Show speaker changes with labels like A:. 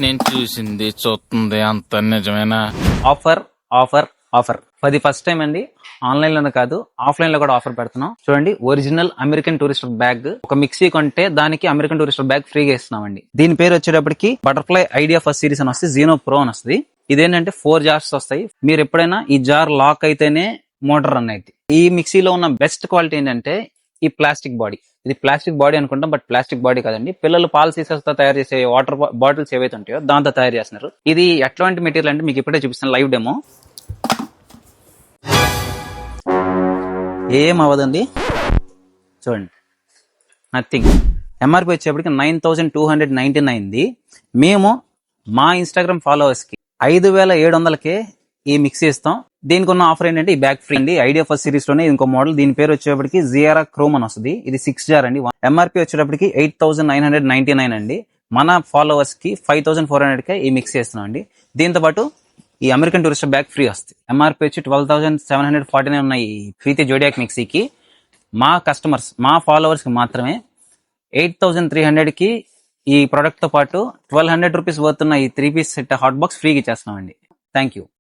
A: నేను చూసింది చూస్తుంది అంత నిజమేనా?
B: Offer offer offer for the first time అండి. ఆన్లైన్ లోనే కాదు, ఆఫ్లైన్ లో కూడా ఆఫర్ పెడుతున్నాం. చూడండి, ఒరిజినల్ అమెరికన్ టూరిస్టర్ బ్యాగ్. ఒక మిక్సీ కొంటే దానికి అమెరికన్ టూరిస్టర్ బ్యాగ్ ఫ్రీగా ఇస్తున్నామండి. దీని పేరు వచ్చేటప్పటికి బటర్ఫ్లై ఐడియా ఫస్ట్ సిరీస్ అని వస్తుంది, జీనో ప్రో అని వస్తుంది. ఇదేంటంటే 4 జార్స్ వస్తాయి. మీరు ఎప్పుడైనా ఈ జార్ లాక్ అయితేనే మోటార్ రన్ అయితే. ఈ మిక్సీలో ఉన్న బెస్ట్ క్వాలిటీ ఏంటంటే ఈ ప్లాస్టిక్ బాడీ. ఇది ప్లాస్టిక్ బాడీ అనుకుంటాం, బట్ ప్లాస్టిక్ బాడీ కాదండి. పిల్లలు పాల సీసాతో తయారు చేసే వాటర్ బాటిల్స్ ఏవైతే ఉంటాయో దాంతో తయారు చేస్తున్నారు. ఇది ఎట్లాంటి మెటీరియల్ అంటే మీకు ఇప్పుడే చూపిస్తాను లైవ్ డెమో. ఏం అవ్వదండి, చూడండి, నథింగ్. ఎంఆర్పి వచ్చేప్పటికి 9299. మేము మా ఇన్స్టాగ్రామ్ ఫాలోవర్స్ కి 5700కే ఈ మిక్సీ ఇస్తాం. దీనికి ఉన్న ఆఫర్ ఏంటంటే ఈ బ్యాగ్ ఫ్రీ అండి. ఐడియా ఫస్ట్ సిరీస్ లోనే ఇంకో మోడల్, దీని పేరు వచ్చేటప్పటికి జియారా క్రోమ్ అని వస్తుంది. ఇది 6 జార్ అండి. ఎంఆర్పి వచ్చేటప్పటికి 8999 అండి. మన ఫాలోవర్స్ కి 5400కే ఈ మిక్సీ ఇస్తున్నాం అండి. దీంతో పాటు ఈ అమెరికన్ టూరిస్టర్ బ్యాగ్ ఫ్రీ వస్తుంది. ఎంఆర్పి వచ్చి 12,749 ఉన్న ఈ ప్రీతి జోడియాక్ మిక్సీకి మా కస్టమర్స్, మా ఫాలోవర్స్ కి మాత్రమే 8,300కి ఈ ప్రొడక్ట్ తో పాటు 1,200 రూపీస్ వర్త్ ఉన్న ఈ 3 పీస్ సెట్ హాట్ బాక్స్ ఫ్రీగా ఇచ్చేస్తున్నాం అండి. Thank you.